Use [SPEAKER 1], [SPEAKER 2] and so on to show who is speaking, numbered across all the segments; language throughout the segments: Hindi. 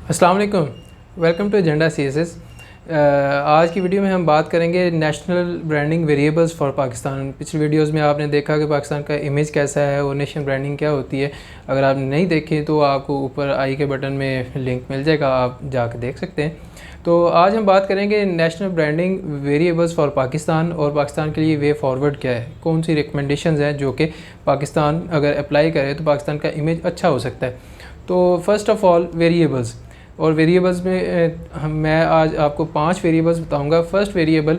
[SPEAKER 1] अस्सलाम वालेकुम, वेलकम टू एजेंडा सीएसएस। आज की वीडियो में हम बात करेंगे national branding variables for Pakistan. पिछली वीडियोस में आपने देखा कि पाकिस्तान का इमेज कैसा है और नेशनल ब्रांडिंग क्या होती है। अगर आपने नहीं देखी तो आपको ऊपर आई के बटन में लिंक मिल जाएगा, आप जाकर देख सकते हैं। तो आज हम बात करेंगे national branding variables for Pakistan और पाकिस्तान के लिए वे फॉरवर्ड क्या है, कौन सी रिकमेंडेशंस हैं जो कि पाकिस्तान अगर अप्लाई करे तो पाकिस्तान का इमेज अच्छा हो सकता है। तो फर्स्ट ऑफ़ ऑल वेरिएबल्स, और वेरिएबल्स में मैं आज आपको 5 वेरिएबल्स बताऊंगा। फर्स्ट वेरिएबल,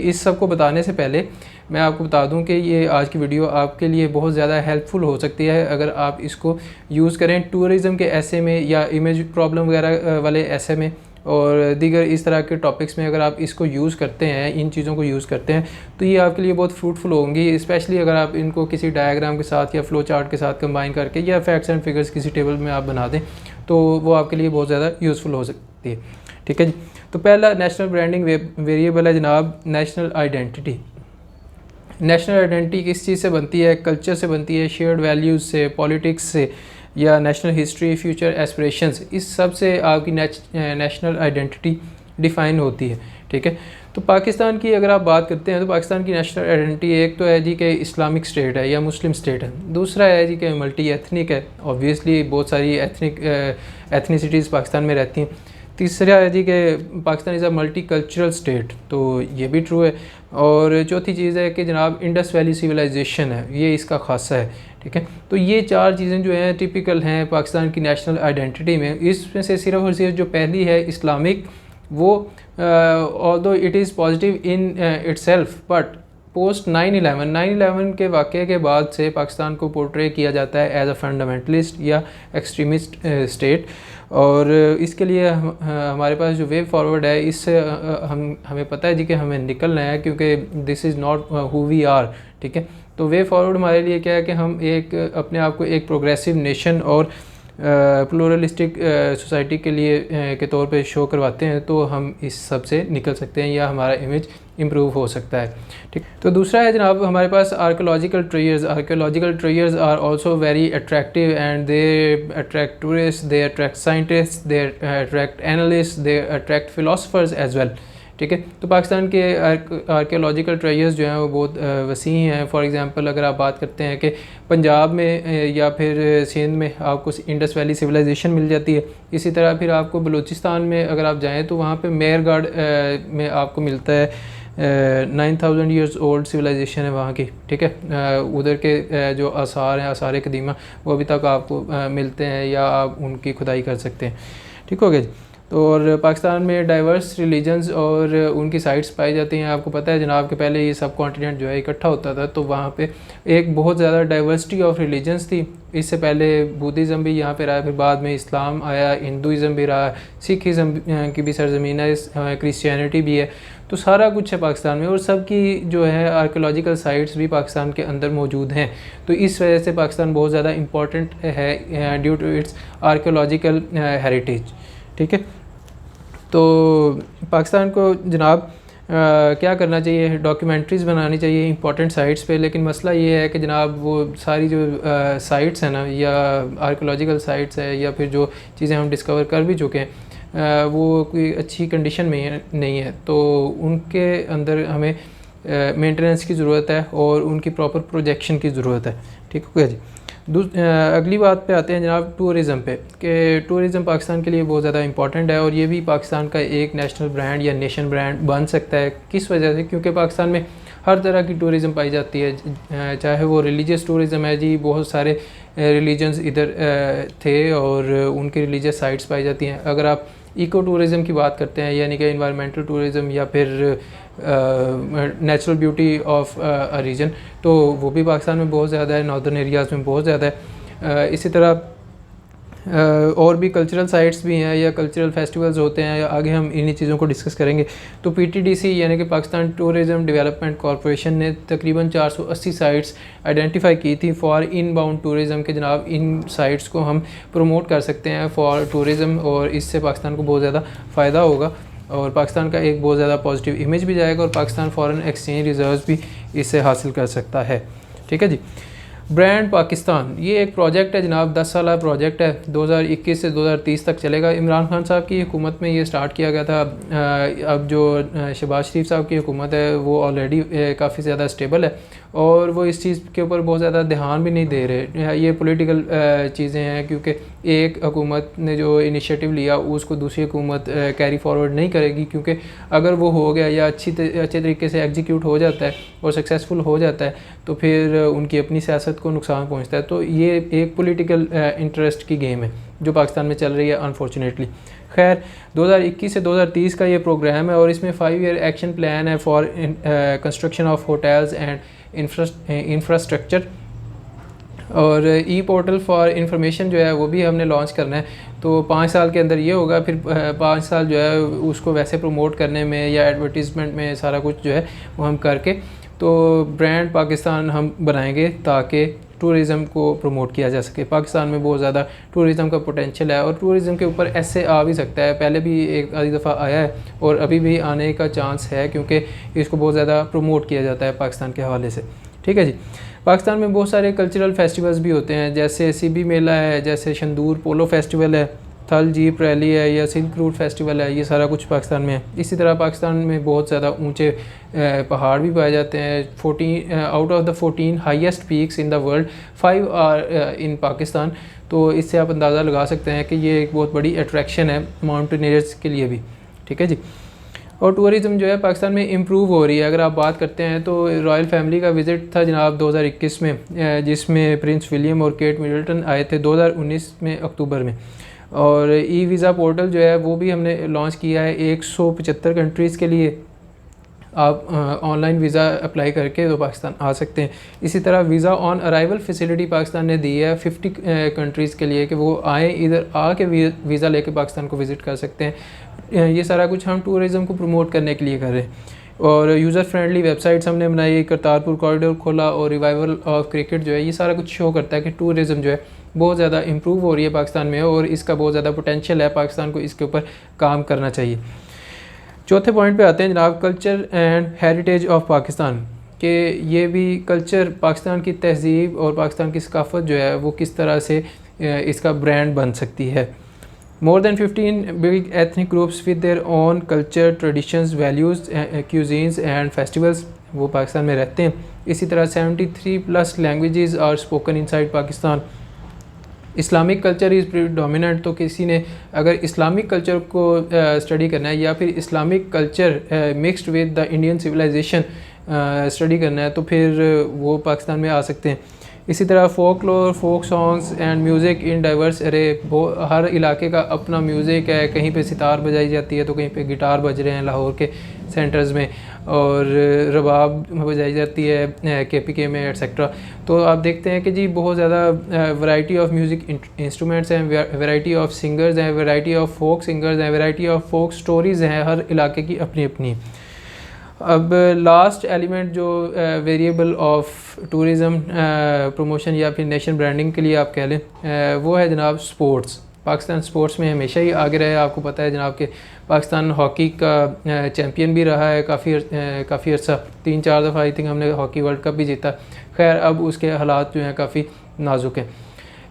[SPEAKER 1] इस सब को बताने से पहले मैं आपको बता दूं कि ये आज की वीडियो आपके लिए बहुत ज़्यादा हेल्पफुल हो सकती है अगर आप इसको यूज़ करें टूरिज़म के ऐसे में या इमेज प्रॉब्लम वगैरह वाले ऐसे में और दीगर इस तरह के टॉपिक्स में। अगर आप इसको यूज़ करते हैं, इन चीज़ों को यूज़ करते हैं, तो ये आपके लिए बहुत फ्रूटफुल होंगी, स्पेशली अगर आप इनको किसी डायग्राम के साथ या फ्लो चार्ट के साथ कंबाइन करके या फैक्ट्स एंड फिगर्स किसी टेबल में आप बना दें तो वो आपके लिए बहुत ज़्यादा यूज़फुल हो सकती है। ठीक है जी। तो पहला नेशनल ब्रांडिंग वेरिएबल है जनाब नेशनल आइडेंटिटी। नेशनल आइडेंटिटी किस चीज़ से बनती है? कल्चर से बनती है, शेयर्ड वैल्यूज़ से, पॉलिटिक्स से, या नेशनल हिस्ट्री, फ्यूचर एस्पिरेशंस, इस सब से आपकी नेशनल आइडेंटिटी डिफ़ाइन होती है। ठीक है। तो पाकिस्तान की अगर आप बात करते हैं तो पाकिस्तान की नेशनल आइडेंटिटी एक तो है जी कि इस्लामिक स्टेट है या मुस्लिम स्टेट है, दूसरा है जी कि मल्टी एथनिक है, ऑब्वियसली बहुत सारी एथनिसिटीज़ पाकिस्तान में रहती हैं, तीसरा है जी कि Pakistan is a multi cultural state, तो ये भी ट्रू है, और चौथी चीज़ है कि जनाब इंडस वैली सिविलाइजेशन है, ये इसका खासा है। ठीक है। तो ये 4 चीज़ें जो हैं टिपिकल हैं पाकिस्तान की नेशनल आइडेंटिटी में। इसमें से सिर्फ और सिर्फ जो पहली है इस्लामिक, वो although it is positive in itself, but post 9/11 के वाक़े के बाद से पाकिस्तान को पोर्ट्रे किया जाता है एज अ फंडामेंटलिस्ट या एक्सट्रीमिस्ट स्टेट, और इसके लिए हमारे पास जो वे फॉरवर्ड है इससे हमें पता है जी कि हमें निकलना है, क्योंकि this is not who we are. ठीक है। तो वे फॉरवर्ड हमारे लिए क्या है कि हम एक अपने आप को एक प्रोग्रेसिव नेशन और प्लूरलिस्टिक सोसाइटी के लिए के तौर पे शो करवाते हैं, तो हम इस सब से निकल सकते हैं या हमारा इमेज इम्प्रूव हो सकता है। ठीक। तो दूसरा है जनाब हमारे पास archaeological treasures. Archaeological treasures are also very attractive and they attract tourists, they attract scientists, they attract analysts, they attract philosophers as well. ठीक है। तो पाकिस्तान के आर्कियोलॉजिकल ट्रेयर्स जो हैं वो बहुत वसी हैं। फॉर एग्जांपल अगर आप बात करते हैं कि पंजाब में या फिर सिंध में आपको इंडस वैली सिविलाइजेशन मिल जाती है, इसी तरह फिर आपको बलूचिस्तान में अगर आप जाएं तो वहाँ पे मेहरगढ़ में आपको मिलता है 9000 ईयर्स ओल्ड सिविलाइजेशन है वहाँ की। ठीक है। उधर के जो आसार हैं, आसार कदीमा, वो अभी तक आपको मिलते हैं या आप उनकी खुदाई कर सकते हैं। ठीक हो गया जी। तो और पाकिस्तान में डाइवर्स रिलीजन्स और उनकी साइट्स पाई जाती हैं। आपको पता है जनाब कि पहले ये सब कॉन्टिनेंट जो है इकट्ठा होता था, तो वहाँ पे एक बहुत ज़्यादा डाइवर्सिटी ऑफ रिलीजन्स थी। इससे पहले बुद्धिज़्म भी यहाँ पे रहा, फिर बाद में इस्लाम आया, हिंदुज़म भी रहा, सिखिज़म की भी सरजमीन है, क्रिश्चियनिटी भी है, तो सारा कुछ है पाकिस्तान में, और सब की जो है आर्कियोलॉजिकल साइट्स भी पाकिस्तान के अंदर मौजूद हैं। तो इस वजह से पाकिस्तान बहुत ज़्यादा इम्पॉर्टेंट है due to its archaeological heritage. ठीक है। तो पाकिस्तान को जनाब क्या करना चाहिए? डॉक्यूमेंट्रीज़ बनानी चाहिए इंपॉर्टेंट साइट्स पे, लेकिन मसला ये है कि जनाब वो सारी जो साइट्स हैं ना, या आर्कियोलॉजिकल साइट्स है या फिर जो चीज़ें हम डिस्कवर कर भी चुके हैं वो कोई अच्छी कंडीशन में नहीं है, तो उनके अंदर हमें मेंटेनेंस की ज़रूरत है और उनकी प्रॉपर प्रोजेक्शन की ज़रूरत है। ठीक हो गया जी। अगली बात पे आते हैं जनाब टूरिज़म पे, कि टूरिज़म पाकिस्तान के लिए बहुत ज़्यादा इंपॉर्टेंट है और ये भी पाकिस्तान का एक नेशनल ब्रांड या नेशन ब्रांड बन सकता है। किस वजह से? क्योंकि पाकिस्तान में हर तरह की टूरिज़म पाई जाती है, चाहे वो रिलीजियस टूरिज़म है जी, बहुत सारे रिलीजन्स इधर थे और उनकी रिलीजियस साइट्स पाई जाती हैं। अगर आप इको टूरिज़म की बात करते हैं, यानी कि इन्वायरमेंटल टूरिज़म या फिर natural beauty of a region, तो वो भी पाकिस्तान में बहुत ज़्यादा है, नॉर्दर्न एरियाज़ में बहुत ज़्यादा है। इसी तरह और भी कल्चरल साइट्स भी हैं या कल्चरल फेस्टिवल्स होते हैं, आगे हम इन्हीं चीज़ों को डिस्कस करेंगे। तो पीटीडीसी यानी कि पाकिस्तान टूरिज़म डेवलपमेंट कॉरपोरेशन ने तकरीबन 480 साइट्स आइडेंटिफाई की थी फॉर इनबाउंड टूरिज़म के। जनाब इन साइट्स को हम प्रमोट कर सकते हैं फॉर टूरिज़म, और इससे पाकिस्तान को बहुत ज़्यादा फ़ायदा होगा और पाकिस्तान का एक बहुत ज़्यादा पॉजिटिव इमेज भी जाएगा और पाकिस्तान फ़ॉरेन एक्सचेंज रिजर्व्स भी इससे हासिल कर सकता है। ठीक है जी। ब्रांड पाकिस्तान ये एक प्रोजेक्ट है जनाब, 10 साला प्रोजेक्ट है, 2021 से 2030 तक चलेगा। इमरान खान साहब की हुकूमत में ये स्टार्ट किया गया था। अब जो शहबाज शरीफ साहब की हुकूमत है वो ऑलरेडी काफ़ी ज़्यादा स्टेबल है और वो इस चीज़ के ऊपर बहुत ज़्यादा ध्यान भी नहीं दे रहे। ये पॉलिटिकल चीज़ें हैं क्योंकि एक हुकूमत ने जो इनिशिएटिव लिया उसको दूसरी हुकूमत कैरी फॉरवर्ड नहीं करेगी, क्योंकि अगर वो हो गया या अच्छे तरीके से एग्जीक्यूट हो जाता है और सक्सेसफुल हो जाता है तो फिर उनकी अपनी सियासत को नुकसान पहुंचता है। तो ये एक पॉलिटिकल इंटरेस्ट की गेम है जो पाकिस्तान में चल रही है अनफॉर्चुनेटली। खैर 2021 से 2030 का ये प्रोग्राम है और इसमें 5 ईयर एक्शन प्लान है for construction of hotels and infrastructure और ई पोर्टल फॉर इंफॉर्मेशन जो है वो भी हमने लॉन्च करना है। तो 5 साल के अंदर ये होगा, फिर 5 साल जो है उसको वैसे प्रमोट करने में या एडवर्टीज़मेंट में सारा कुछ जो है वो हम करके तो ब्रांड पाकिस्तान हम बनाएंगे ताकि टूरिज़म को प्रमोट किया जा सके। पाकिस्तान में बहुत ज़्यादा टूरिज़म का पोटेंशियल है और टूरिज़म के ऊपर ऐसे आ भी सकता है, पहले भी एक आधी दफ़ा आया है और अभी भी आने का चांस है क्योंकि इसको बहुत ज़्यादा प्रमोट किया जाता है पाकिस्तान के हवाले से। ठीक है जी। पाकिस्तान में बहुत सारे कल्चरल फेस्टिवल्स भी होते हैं, जैसे सीबी मेला है, जैसे शंदूर पोलो फेस्टिवल है, थल जीप रैली है या सिल्क रूट फेस्टिवल है, ये सारा कुछ पाकिस्तान में है। इसी तरह पाकिस्तान में बहुत ज़्यादा ऊंचे पहाड़ भी पाए जाते हैं। 14 out of the 14 highest peaks in the world 5 are in Pakistan. तो इससे आप अंदाज़ा लगा सकते हैं कि ये एक बहुत बड़ी अट्रैक्शन है माउंटेनियर्स के लिए भी। ठीक है जी। और टूरिज़म जो है पाकिस्तान में इम्प्रूव हो रही है। अगर आप बात करते हैं तो रॉयल फैमिली का विज़िट था जनाब 2021 में, जिसमें प्रिंस विलियम और केट मिडल्टन आए थे 2019 में अक्टूबर में। और ई वीज़ा पोर्टल जो है वो भी हमने लॉन्च किया है 175 कंट्रीज़ के लिए। आप ऑनलाइन वीज़ा अप्लाई करके तो पाकिस्तान आ सकते हैं। इसी तरह visa on arrival facility Pakistan ने दी है 50 कंट्रीज़ के लिए कि वो आए, इधर आके वीज़ा लेके पाकिस्तान को विज़िट कर सकते हैं। ये सारा कुछ हम टूरिज़म को प्रमोट करने के लिए कर रहे हैं। और यूज़र फ्रेंडली वेबसाइट्स हमने बनाई, करतारपुर कॉरिडोर खोला और रिवाइवल ऑफ क्रिकेट जो है, ये सारा कुछ शो करता है कि टूरिज़म जो है बहुत ज़्यादा इम्प्रूव हो रही है पाकिस्तान में और इसका बहुत ज़्यादा पोटेंशियल है। पाकिस्तान को इसके ऊपर काम करना चाहिए। चौथे पॉइंट पे आते हैं जनाब, culture and heritage of Pakistan, कि ये भी कल्चर पाकिस्तान की तहज़ीब और पाकिस्तान की सकाफ़त जो है वो किस तरह से इसका ब्रांड बन सकती है। More than 15 big ethnic groups with their own culture, traditions, values, cuisines and festivals वो पाकिस्तान में रहते हैं। इसी तरह 73+ languages are spoken inside Pakistan. Islamic culture is predominant, तो किसी ने अगर इस्लामिक कल्चर को स्टडी करना है या फिर Islamic culture mixed with the Indian civilisation study करना है तो फिर वो पाकिस्तान में आ सकते हैं। इसी तरह folklore, folk songs and music in diverse अरे, हर इलाके का अपना म्यूज़िक है। कहीं पे सितार बजाई जाती है तो कहीं पे गिटार बज रहे हैं लाहौर के सेंटर्स में, और रबाब बजाई जाती है KPK में एट्सेट्रा। तो आप देखते हैं कि जी बहुत ज़्यादा वैरायटी ऑफ म्यूज़िक इंस्ट्रूमेंट्स हैं, वैरायटी ऑफ सिंगर्स हैं, वैरायटी ऑफ फोक सिंगर्स हैं, वैरायटी ऑफ फोक स्टोरीज़ हैं, हर इलाके की अपनी अपनी। अब लास्ट एलिमेंट जो वेरिएबल ऑफ टूरिज़म प्रमोशन या फिर नेशन ब्रांडिंग के लिए आप कह लें, वो है जनाब स्पोर्ट्स। पाकिस्तान स्पोर्ट्स में हमेशा ही आगे रहा है। आपको पता है जनाब कि पाकिस्तान हॉकी का चैम्पियन भी रहा है काफ़ी अर्सा, 3-4 दफ़ा आई थिंक हमने हॉकी वर्ल्ड कप भी जीता। खैर अब उसके हालात जो हैं काफ़ी नाजुक हैं।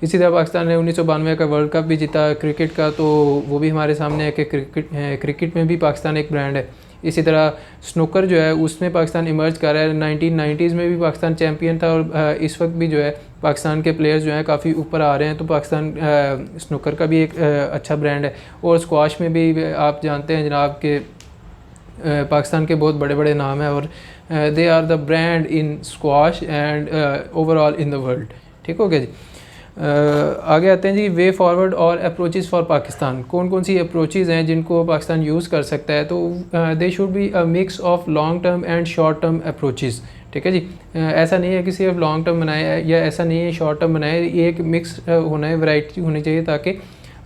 [SPEAKER 1] इसी तरह पाकिस्तान ने 1992 का वर्ल्ड कप भी जीता क्रिकेट का, तो वो भी हमारे सामने है कि क्रिकेट में भी पाकिस्तान एक ब्रांड है। इसी तरह स्नूकर जो है उसमें पाकिस्तान इमर्ज कर रहा है। 1990s में भी पाकिस्तान चैम्पियन था और इस वक्त भी जो है पाकिस्तान के प्लेयर्स जो हैं काफ़ी ऊपर आ रहे हैं। तो पाकिस्तान स्नूकर का भी एक अच्छा ब्रांड है। और स्क्वाश में भी आप जानते हैं जनाब के पाकिस्तान के बहुत बड़े बड़े नाम हैं और they are the brand in squash and overall in the world. ठीक हो गया जी। आगे आते हैं जी, वे फॉरवर्ड और अप्रोचेस फॉर पाकिस्तान। कौन कौन सी अप्रोचेस हैं जिनको पाकिस्तान यूज़ कर सकता है? तो they should be a mix of long term and short term approaches. ठीक है जी। ऐसा नहीं है कि सिर्फ लॉन्ग टर्म बनाए या ऐसा नहीं है शॉर्ट टर्म बनाए, ये एक मिक्स होना है, वैरायटी होनी चाहिए ताकि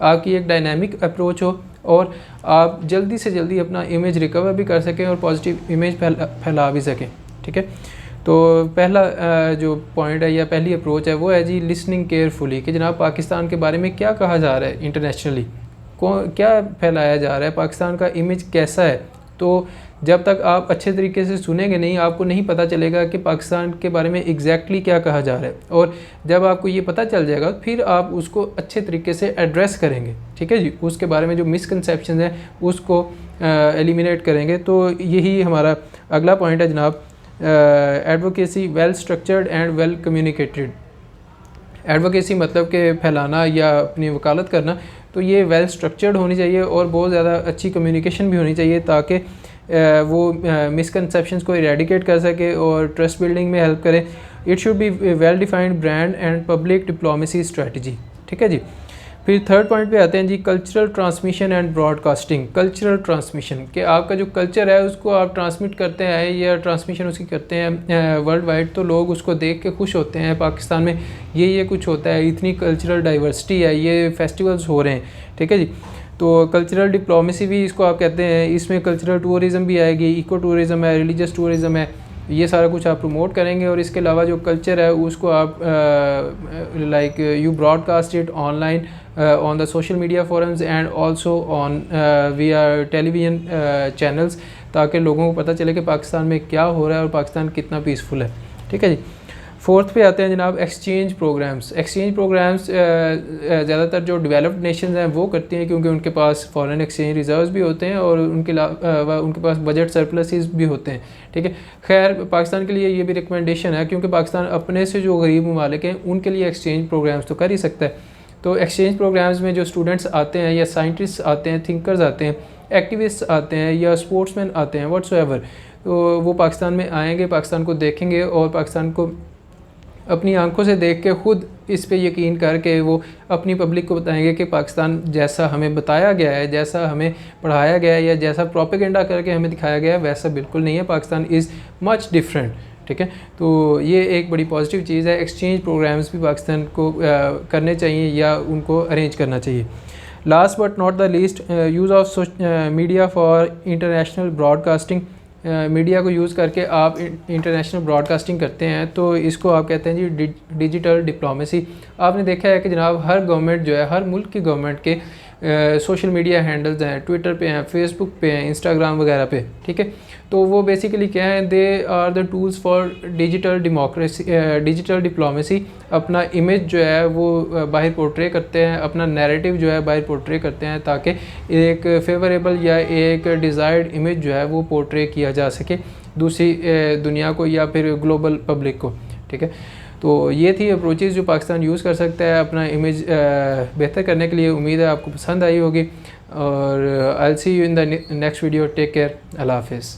[SPEAKER 1] आपकी एक डायनामिक अप्रोच हो और आप जल्दी से जल्दी अपना इमेज रिकवर भी कर सकें और पॉजिटिव इमेज फैला भी सकें। ठीक है। तो पहला जो पॉइंट है या पहली अप्रोच है वो है जी लिसनिंग केयरफुली, कि जनाब पाकिस्तान के बारे में क्या कहा जा रहा है इंटरनेशनली, क्या फैलाया जा रहा है, पाकिस्तान का इमेज कैसा है, तो जब तक आप अच्छे तरीके से सुनेंगे नहीं, आपको नहीं पता चलेगा कि पाकिस्तान के बारे में एग्जैक्टली क्या कहा जा रहा है। और जब आपको ये पता चल जाएगा फिर आप उसको अच्छे तरीके से एड्रेस करेंगे, ठीक है जी। उसके बारे में जो मिसकंसेप्शन है उसको एलिमिनेट करेंगे। तो यही हमारा अगला पॉइंट है जनाब, advocacy well structured and well communicated. Advocacy मतलब कि फैलाना या अपनी वकालत करना, तो ये वेल स्ट्रक्चर्ड होनी चाहिए और बहुत ज़्यादा अच्छी कम्युनिकेशन भी होनी चाहिए ताकि वो मिसकंसेप्शंस को इरेडिकेट कर सके और ट्रस्ट बिल्डिंग में हेल्प करे। It should be well defined brand and public diplomacy strategy, ठीक है जी। फिर थर्ड पॉइंट पे आते हैं जी, cultural transmission and broadcasting. Cultural transmission कि आपका जो कल्चर है उसको आप ट्रांसमिट करते हैं या ट्रांसमिशन उसकी करते हैं वर्ल्ड वाइड, तो लोग उसको देख के खुश होते हैं। पाकिस्तान में ये कुछ होता है, इतनी कल्चरल डाइवर्सिटी है, ये फेस्टिवल्स हो रहे हैं, ठीक है जी। तो कल्चरल डिप्लोमेसी भी इसको आप कहते हैं। इसमें कल्चरल टूरिज़म भी आएगी, इको टूरिज़म है, रिलीजियस टूरिज़म है, ये सारा कुछ आप प्रमोट करेंगे। और इसके अलावा जो कल्चर है उसको आप like you broadcast it online on the social media forums and also on via television channels, ताकि लोगों को पता चले कि पाकिस्तान में क्या हो रहा है और पाकिस्तान कितना पीसफुल है, ठीक है जी। फोर्थ पे आते हैं जनाब, एक्सचेंज प्रोग्राम्स। एक्सचेंज प्रोग्राम्स ज़्यादातर जो डेवलप्ड नेशंस हैं वो करती हैं, क्योंकि उनके पास फॉरेन एक्सचेंज रिजर्व्स भी होते हैं और उनके पास बजट सरप्लसेस भी होते हैं, ठीक है। खैर पाकिस्तान के लिए ये भी रिकमेंडेशन है, क्योंकि पाकिस्तान अपने से जो गरीब ममालिक हैं उनके लिए एक्सचेंज प्रोग्राम्स तो कर ही सकता है। तो एक्सचेंज प्रोग्राम्स में जो स्टूडेंट्स आते हैं या साइंटिस्ट आते हैं, थिंकर्स आते हैं, एक्टिविस्ट आते हैं या स्पोर्ट्समैन आते हैं, व्हाट्सएवर, तो वो पाकिस्तान में आएंगे, पाकिस्तान को देखेंगे और पाकिस्तान को अपनी आंखों से देख के खुद इस पे यकीन करके वो अपनी पब्लिक को बताएंगे कि पाकिस्तान जैसा हमें बताया गया है, जैसा हमें पढ़ाया गया है या जैसा प्रोपेगेंडा करके हमें दिखाया गया है वैसा बिल्कुल नहीं है। पाकिस्तान इज़ मच डिफरेंट, ठीक है। तो ये एक बड़ी पॉजिटिव चीज़ है। एक्सचेंज प्रोग्राम्स भी पाकिस्तान को करने चाहिए या उनको अरेंज करना चाहिए। Last but not the least, use of media for international broadcasting. Media को यूज़ करके आप इंटरनेशनल ब्रॉडकास्टिंग करते हैं, तो इसको आप कहते हैं जी डिजिटल डिप्लोमेसी। आपने देखा है कि जनाब हर गवर्नमेंट जो है, हर मुल्क की गवर्नमेंट के सोशल मीडिया हैंडल्स हैं, ट्विटर पे हैं, फेसबुक पे हैं, इंस्टाग्राम वगैरह पे, ठीक है। तो वो बेसिकली क्या है, they are the tools for digital democracy, digital diplomacy. अपना इमेज जो है वो बाहर पोर्ट्रे करते हैं, अपना नैरेटिव जो है बाहर पोर्ट्रे करते हैं, ताकि एक फेवरेबल या एक डिज़ायर्ड इमेज जो है वो पोर्ट्रे किया जा सके दूसरी दुनिया को या फिर ग्लोबल पब्लिक को, ठीक है। तो ये थी अप्रोचेज़ जो पाकिस्तान यूज़ कर सकता है अपना इमेज बेहतर करने के लिए। उम्मीद है आपको पसंद आई होगी और I will see you in the next video. Take care, अल्लाह हाफिज़।